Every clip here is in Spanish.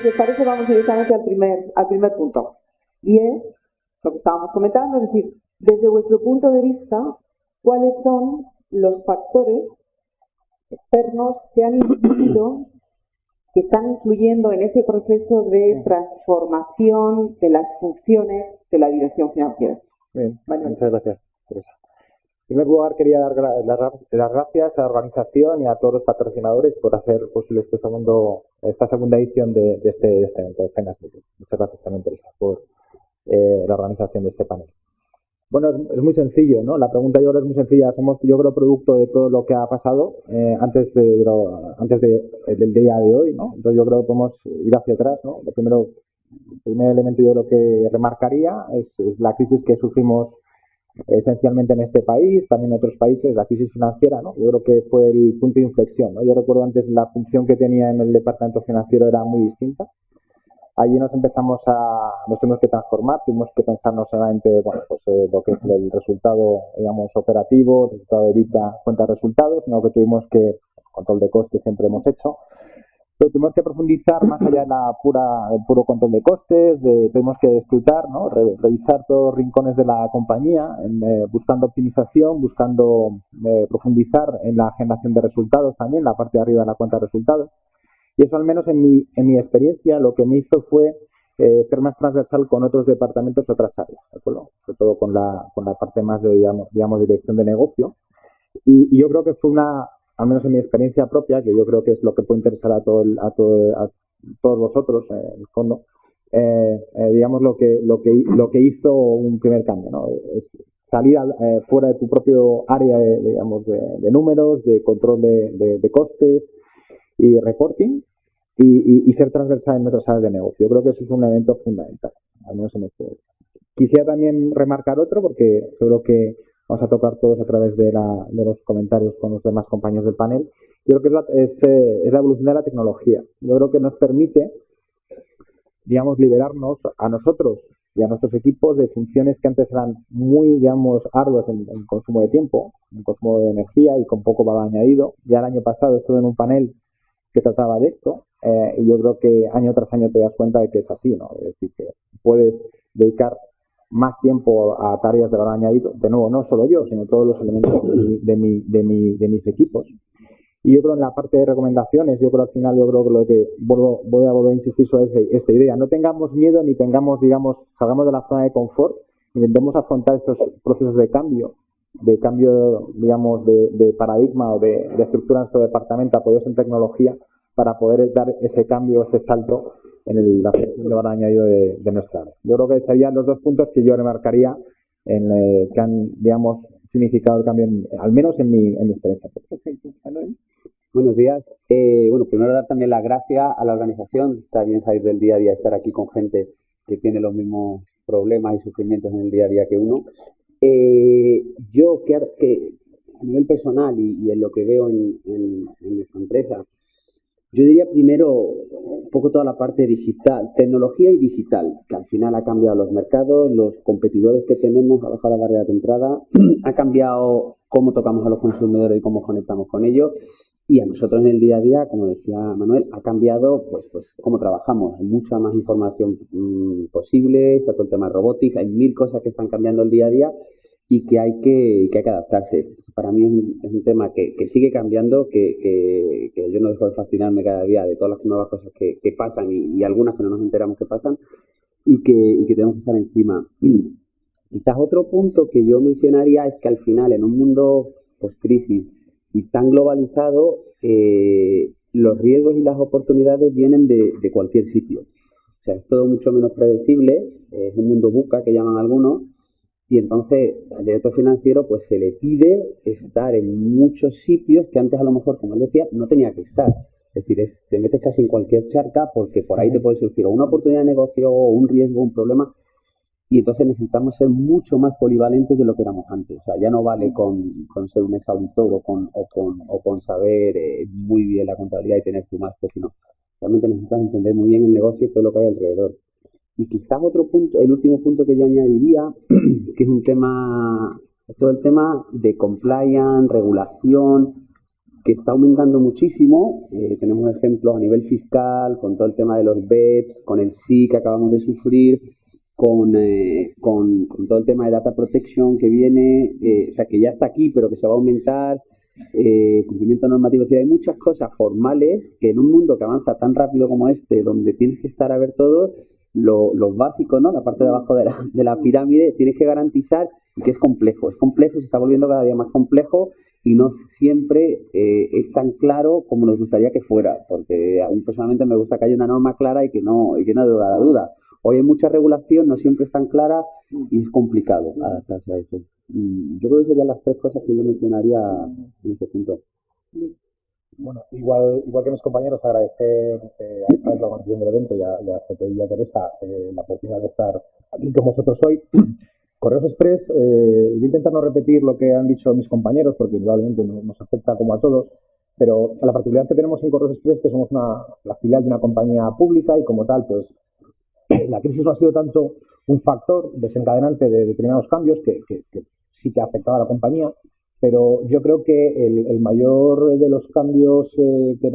Si os parece, vamos directamente al primer punto. Y es lo que estábamos comentando, es decir, desde vuestro punto de vista, ¿cuáles son los factores externos que han influido, que están influyendo en ese proceso de transformación de las funciones de la dirección financiera? Bien, muchas gracias, Teresa. En primer lugar, quería dar las gracias a la organización y a todos los patrocinadores por hacer posible esta segunda edición de este evento. Muchas gracias también, Teresa, por la organización de este panel. Bueno, es muy sencillo, ¿no? La pregunta yo creo es muy sencilla. Somos, yo creo, producto de todo lo que ha pasado antes del día de hoy, ¿no? Entonces yo creo que podemos ir hacia atrás, ¿no? El primer elemento yo creo que remarcaría es la crisis que sufrimos esencialmente en este país, también en otros países, la crisis financiera, ¿no? Yo creo que fue el punto de inflexión, ¿no? Yo recuerdo antes la función que tenía en el departamento financiero era muy distinta. Allí nos tuvimos que transformar, tuvimos que pensar no solamente, bueno, pues lo que es el resultado, digamos, operativo, el resultado de EBITDA, cuenta de resultados, sino que tuvimos que, control de costes siempre hemos hecho, pero tuvimos que profundizar más allá del puro control de costes, tuvimos que escrutar, ¿no? Revisar todos los rincones de la compañía, buscando optimización, buscando profundizar en la generación de resultados también, la parte de arriba de la cuenta de resultados. Y eso, al menos en mi experiencia, lo que me hizo fue ser más transversal con otros departamentos, otras áreas, ¿de acuerdo? Sobre todo con la parte más de, digamos, dirección de negocio. Y yo creo que fue al menos en mi experiencia propia, que yo creo que es lo que puede interesar a todos vosotros, en el fondo, digamos, lo que hizo un primer cambio, ¿no? Es salir fuera de tu propio área, digamos, de números, de control de costes y reporting, y ser transversal en otras áreas de negocio. Yo creo que eso es un elemento fundamental, al menos en este. Quisiera también remarcar otro, porque seguro que vamos a tocar todos a través de los comentarios con los demás compañeros del panel. Yo creo que es la evolución de la tecnología. Yo creo que nos permite, digamos, liberarnos a nosotros y a nuestros equipos de funciones que antes eran muy, digamos, arduas en consumo de tiempo, en consumo de energía y con poco valor añadido. Ya el año pasado estuve en un panel que trataba de esto, y yo creo que año tras año te das cuenta de que es así, ¿no? Es decir, que puedes dedicar más tiempo a tareas de valor añadido, de nuevo, no solo yo, sino todos los elementos de mis equipos. Y yo creo en la parte de recomendaciones, yo creo al final, yo creo que lo que voy a volver a insistir sobre esta idea, no tengamos miedo ni tengamos, digamos, salgamos de la zona de confort, intentemos afrontar estos procesos de cambio, digamos, de paradigma o de estructura en nuestro departamento apoyados en tecnología para poder dar ese cambio, ese salto en la gestión de valor añadido de nuestra área. Yo creo que serían los dos puntos que yo remarcaría que han, digamos, significado el cambio, al menos en mi experiencia. Perfecto. Buenos días. Bueno, primero dar también las gracias a la organización. Está bien salir del día a día, estar aquí con gente que tiene los mismos problemas y sufrimientos en el día a día que uno. Yo que a nivel personal y en lo que veo en nuestra empresa, yo diría primero un poco toda la parte digital, tecnología y digital, que al final ha cambiado los mercados, los competidores que tenemos, ha bajado la barrera de entrada, ha cambiado cómo tocamos a los consumidores y cómo conectamos con ellos, y a nosotros en el día a día, como decía Manuel, ha cambiado pues cómo trabajamos. Hay mucha más información posible, está todo el tema de robótica, hay 1000 cosas que están cambiando el día a día y que hay que adaptarse. Para mí es un tema que sigue cambiando, que yo no dejo de fascinarme cada día de todas las nuevas cosas que pasan y algunas que no nos enteramos que pasan y que tenemos que estar encima. Quizás otro punto que yo mencionaría es que al final, en un mundo post-crisis y tan globalizado, los riesgos y las oportunidades vienen de cualquier sitio. O sea, es todo mucho menos predecible, es un mundo VUCA que llaman algunos, y entonces al director financiero pues se le pide estar en muchos sitios que antes a lo mejor, como él decía, no tenía que estar. Es decir, te metes casi en cualquier charca porque por ahí te puede surgir una oportunidad de negocio o un riesgo, un problema, y entonces necesitamos ser mucho más polivalentes de lo que éramos antes. O sea, ya no vale con ser un exauditor o con saber muy bien la contabilidad y tener tu máster, sino realmente necesitas entender muy bien el negocio y todo lo que hay alrededor. Y quizás otro punto, el último punto que yo añadiría, que es un tema, todo el tema de compliance, regulación, que está aumentando muchísimo. Tenemos ejemplos a nivel fiscal, con todo el tema de los BEPS, con el sí que acabamos de sufrir, con todo el tema de data protection que viene, o sea, que ya está aquí, pero que se va a aumentar, cumplimiento normativo. Es decir, hay muchas cosas formales que en un mundo que avanza tan rápido como este, donde tienes que estar a ver todo, los básicos, ¿no? La parte de abajo de la pirámide, tienes que garantizar, y que es complejo, se está volviendo cada día más complejo y no siempre es tan claro como nos gustaría que fuera, porque a mí personalmente me gusta que haya una norma clara y que no dé la duda. Hoy hay mucha regulación, no siempre es tan clara y es complicado adaptarse a eso. Yo creo que serían las tres cosas que yo mencionaría en este punto. Bueno, igual que mis compañeros, agradecer a esta la organización del evento y a CPI y a Teresa la oportunidad de estar aquí con vosotros hoy. Correos Express, voy a intentar no repetir lo que han dicho mis compañeros, porque probablemente nos afecta como a todos, pero la particularidad que tenemos en Correos Express es que somos la filial de una compañía pública y como tal, pues la crisis no ha sido tanto un factor desencadenante de determinados cambios que sí que ha afectado a la compañía, pero yo creo que el mayor de los cambios que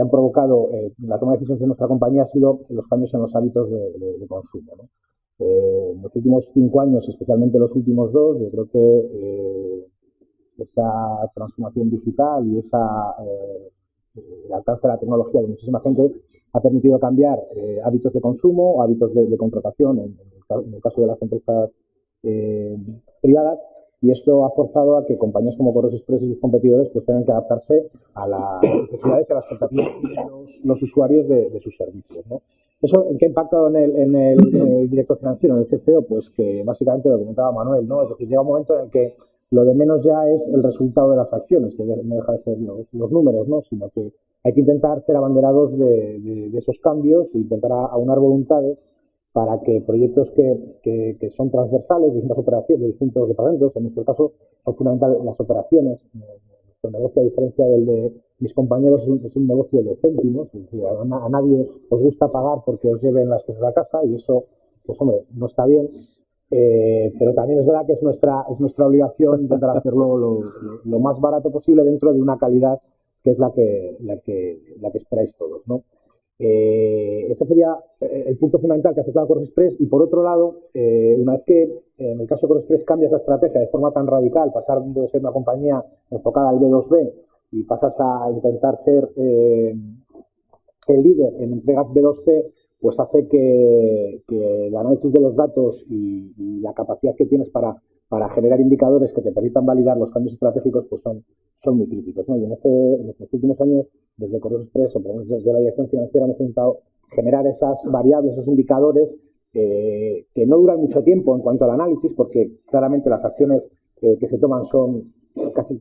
han provocado la toma de decisiones de nuestra compañía ha sido los cambios en los hábitos de consumo, ¿no? En los últimos 5 años, especialmente los últimos 2, yo creo que esa transformación digital y el alcance de la tecnología de muchísima gente ha permitido cambiar hábitos de consumo, hábitos de contratación, en el caso de las empresas privadas, y esto ha forzado a que compañías como Correos Express y sus competidores pues tengan que adaptarse a las necesidades y a las expectativas de los usuarios de sus servicios, ¿no? ¿Eso en qué ha impactado en el director financiero, en el CFO? Pues que básicamente lo comentaba Manuel, ¿no? Es decir, llega un momento en el que lo de menos ya es el resultado de las acciones, que no deja de ser los números, ¿no? Sino que hay que intentar ser abanderados de esos cambios e intentar aunar voluntades para que proyectos que son transversales, distintas operaciones de distintos departamentos, en nuestro caso son fundamental las operaciones. Nuestro negocio, a diferencia del de mis compañeros, es un negocio de céntimos, es decir, a nadie os gusta pagar porque os lleven las cosas a casa y eso, pues hombre, no está bien. Pero también es verdad que es nuestra obligación intentar hacerlo lo más barato posible dentro de una calidad que es la que esperáis todos, ¿no? Ese sería el punto fundamental que afecta a Correos Express. Y por otro lado, una vez que en el caso de Correos Express cambias la estrategia de forma tan radical, pasar de ser una compañía enfocada al B2B y pasas a intentar ser el líder en entregas B2C, pues hace que el análisis de los datos y la capacidad que tienes para generar indicadores que te permitan validar los cambios estratégicos pues son muy críticos, ¿no? Y en estos últimos años, desde Correos Express, o por lo menos desde la dirección financiera, hemos intentado generar esas variables, esos indicadores que no duran mucho tiempo en cuanto al análisis, porque claramente las acciones que se toman son casi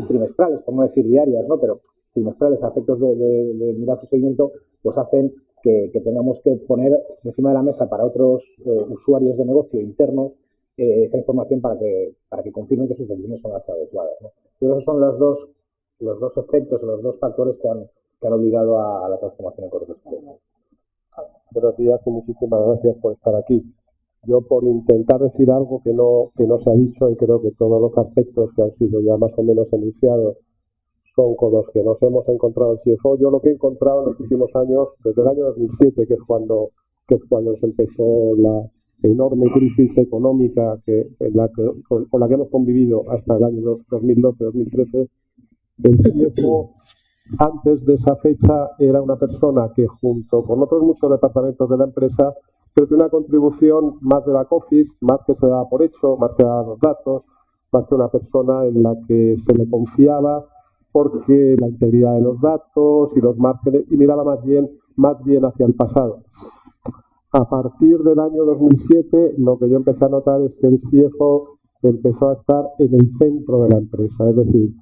trimestrales, por no decir diarias, ¿no? Pero trimestrales a efectos de mirar su seguimiento, pues hacen que tengamos que poner encima de la mesa para otros usuarios de negocio internos esa información para que confirmen que sus decisiones son las adecuadas, ¿no? Y esos son los dos efectos, los dos factores que han obligado a la transformación en Correos Express. Buenos días y muchísimas gracias por estar aquí. Yo, por intentar decir algo que no se ha dicho, y creo que todos los aspectos que han sido ya más o menos enunciados son con los que nos hemos encontrado el CFO. Yo lo que he encontrado en los últimos años, desde el año 2007, que es cuando se empezó la enorme crisis económica con la que hemos convivido hasta el año 2012-2013, el CFO antes de esa fecha era una persona que, junto con otros muchos departamentos de la empresa, creo que una contribución más de back office, más que se daba por hecho, más que daba los datos, más que una persona en la que se le confiaba porque la integridad de los datos y los márgenes, y miraba más bien hacia el pasado. A partir del año 2007, lo que yo empecé a notar es que el CFO empezó a estar en el centro de la empresa, es decir,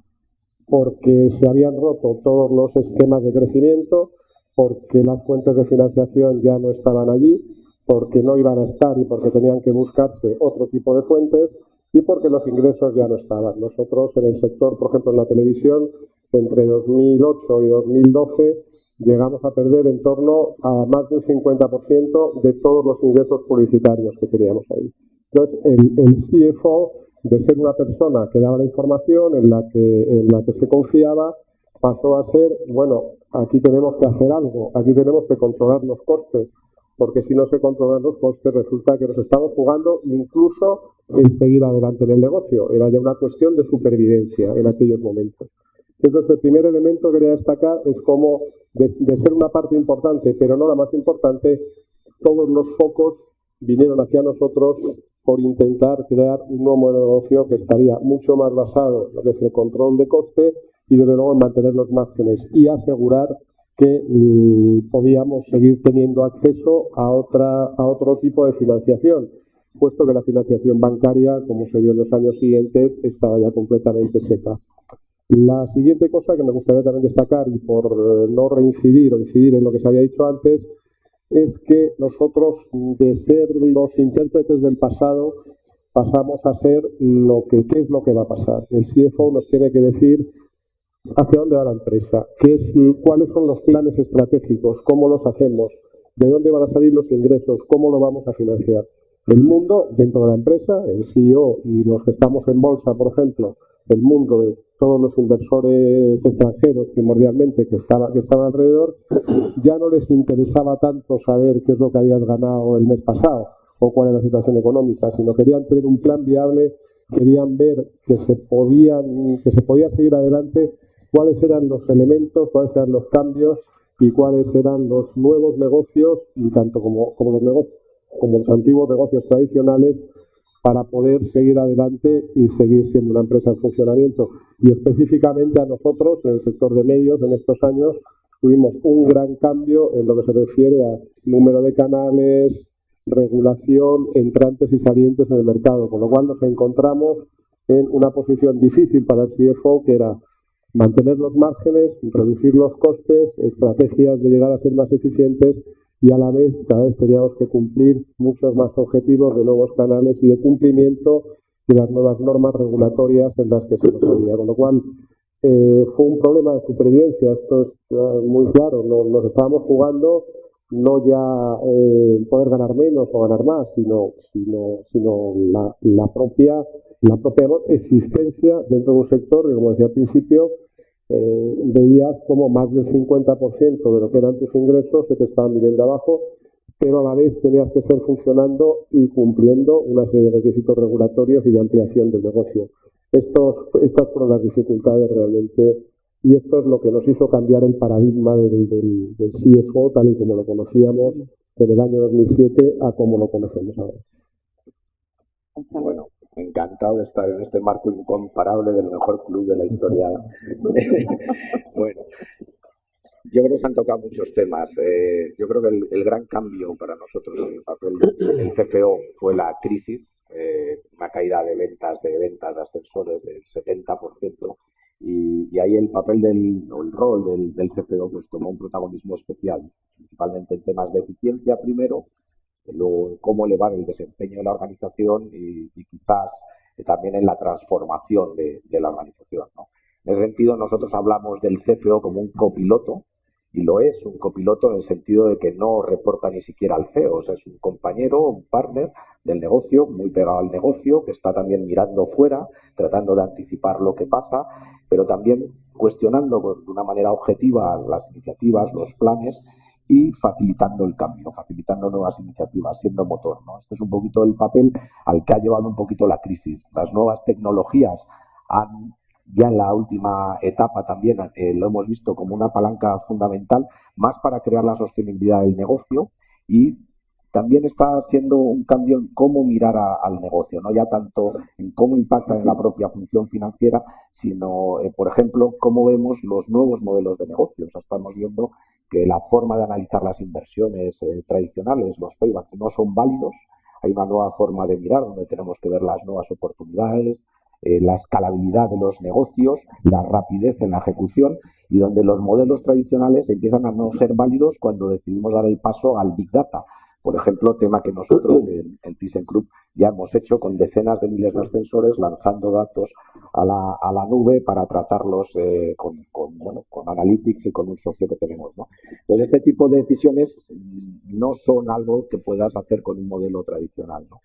porque se habían roto todos los esquemas de crecimiento, porque las fuentes de financiación ya no estaban allí, porque no iban a estar y porque tenían que buscarse otro tipo de fuentes y porque los ingresos ya no estaban. Nosotros en el sector, por ejemplo en la televisión, entre 2008 y 2012 llegamos a perder en torno a más del 50% de todos los ingresos publicitarios que teníamos ahí. Entonces el CFO de ser una persona que daba la información, en la que se confiaba, pasó a ser, bueno, aquí tenemos que hacer algo, aquí tenemos que controlar los costes, porque si no se controlan los costes resulta que nos estamos jugando incluso en seguir adelante en el negocio. Era ya una cuestión de supervivencia en aquellos momentos. Entonces, el primer elemento que quería destacar es cómo, de ser una parte importante, pero no la más importante, todos los focos vinieron hacia nosotros por intentar crear un nuevo modelo de negocio que estaría mucho más basado en lo que es el control de coste y desde luego en mantener los márgenes y asegurar que podíamos seguir teniendo acceso a otro tipo de financiación, puesto que la financiación bancaria, como se vio en los años siguientes, estaba ya completamente seca. La siguiente cosa que me gustaría también destacar, y por no reincidir o incidir en lo que se había dicho antes, es que nosotros, de ser los intérpretes del pasado, pasamos a ser qué es lo que va a pasar. El CFO nos tiene que decir hacia dónde va la empresa, cuáles son los planes estratégicos, cómo los hacemos, de dónde van a salir los ingresos, cómo lo vamos a financiar. El mundo dentro de la empresa, el CEO y los que estamos en bolsa, por ejemplo, el mundo de todos los inversores extranjeros primordialmente que estaban alrededor, ya no les interesaba tanto saber qué es lo que habías ganado el mes pasado o cuál es la situación económica, sino querían tener un plan viable, querían ver que se podía seguir adelante, cuáles eran los elementos, cuáles eran los cambios y cuáles eran los nuevos negocios, y tanto como los antiguos negocios tradicionales, para poder seguir adelante y seguir siendo una empresa en funcionamiento. Y específicamente a nosotros, en el sector de medios, en estos años, tuvimos un gran cambio en lo que se refiere a número de canales, regulación, entrantes y salientes en el mercado, con lo cual nos encontramos en una posición difícil para el CFO, que era mantener los márgenes, reducir los costes, estrategias de llegar a ser más eficientes, y a la vez cada vez teníamos que cumplir muchos más objetivos de nuevos canales y de cumplimiento de las nuevas normas regulatorias en las que se nos movía. Con lo cual fue un problema de supervivencia, esto es muy claro, nos estábamos jugando no ya poder ganar menos o ganar más, sino la propia existencia dentro de un sector que, como decía al principio, veías como más del 50% de lo que eran tus ingresos se te estaban viniendo abajo, pero a la vez tenías que estar funcionando y cumpliendo una serie de requisitos regulatorios y de ampliación del negocio. Estas fueron las dificultades realmente, y esto es lo que nos hizo cambiar el paradigma del CFO tal y como lo conocíamos en el año 2007 a como lo conocemos ahora. Bueno, encantado de estar en este marco incomparable del mejor club de la historia. Bueno, yo creo que se han tocado muchos temas. Yo creo que el gran cambio para nosotros en el papel del CFO fue la crisis, una caída de ventas de ascensores del 70%, y ahí el papel el rol del CFO pues tomó un protagonismo especial, principalmente en temas de eficiencia primero, luego cómo elevar el desempeño de la organización y quizás también en la transformación de la organización, ¿no? En ese sentido, nosotros hablamos del CFO como un copiloto, y lo es, un copiloto en el sentido de que no reporta ni siquiera al CEO, o sea, es un compañero, un partner del negocio, muy pegado al negocio, que está también mirando fuera, tratando de anticipar lo que pasa, pero también cuestionando de una manera objetiva las iniciativas, los planes, y facilitando el cambio, facilitando nuevas iniciativas, siendo motor, ¿no? Este es un poquito el papel al que ha llevado un poquito la crisis. Las nuevas tecnologías ya en la última etapa también lo hemos visto como una palanca fundamental, más para crear la sostenibilidad del negocio, y también está siendo un cambio en cómo mirar al negocio, no ya tanto en cómo impacta en la propia función financiera, sino, por ejemplo, cómo vemos los nuevos modelos de negocio. O sea, estamos viendo que la forma de analizar las inversiones tradicionales, los paybacks, no son válidos. Hay una nueva forma de mirar donde tenemos que ver las nuevas oportunidades, la escalabilidad de los negocios, la rapidez en la ejecución, y donde los modelos tradicionales empiezan a no ser válidos cuando decidimos dar el paso al Big Data. Por ejemplo, tema que nosotros en ThyssenKrupp ya hemos hecho con decenas de miles de ascensores, lanzando datos a la nube para tratarlos con Analytics y con un socio que tenemos, ¿no? Entonces, este tipo de decisiones no son algo que puedas hacer con un modelo tradicional, ¿no?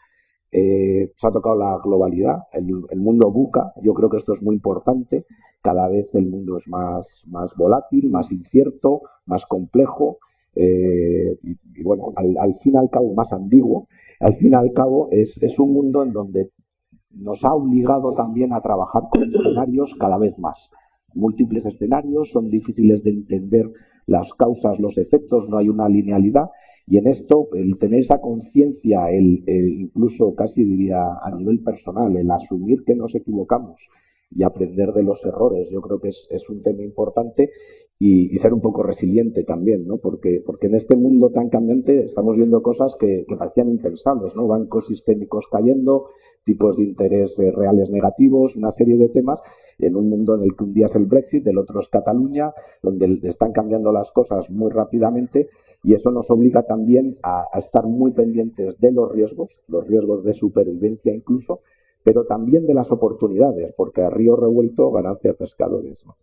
Se ha tocado la globalidad, el mundo VUCA. Yo creo que esto es muy importante. Cada vez el mundo es más volátil, más incierto, más complejo y bueno, al fin y al cabo más ambiguo. Al fin y al cabo es un mundo en donde nos ha obligado también a trabajar con escenarios cada vez más. Múltiples escenarios, son difíciles de entender las causas, los efectos, no hay una linealidad. Y en esto, el tener esa conciencia, incluso casi diría a nivel personal, el asumir que nos equivocamos y aprender de los errores, yo creo que es un tema importante y ser un poco resiliente también, ¿no? Porque en este mundo tan cambiante estamos viendo cosas que parecían impensables, ¿no? Bancos sistémicos cayendo, tipos de interés reales negativos, una serie de temas, en un mundo en el que un día es el Brexit, el otro es Cataluña, donde están cambiando las cosas muy rápidamente. Y eso nos obliga también a estar muy pendientes de los riesgos de supervivencia incluso, pero también de las oportunidades, porque a río revuelto ganancia pescadores, ¿no?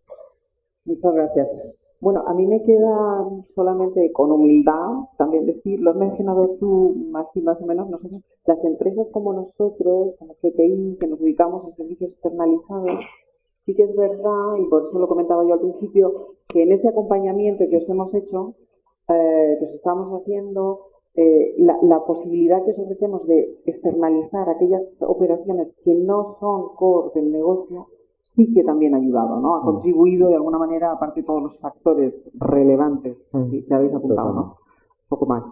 Muchas gracias. Bueno, a mí me queda solamente con humildad también decir, lo has mencionado tú más o menos, nosotros, las empresas como nosotros, como CPI, que nos dedicamos a servicios externalizados, sí que es verdad, y por eso lo comentaba yo al principio, que en ese acompañamiento que os hemos hecho, que os estamos haciendo, la posibilidad que os ofrecemos de externalizar aquellas operaciones que no son core del negocio, sí que también ha ayudado, ¿no? Ha contribuido de alguna manera, aparte de todos los factores relevantes que habéis apuntado, ¿no? Un poco más.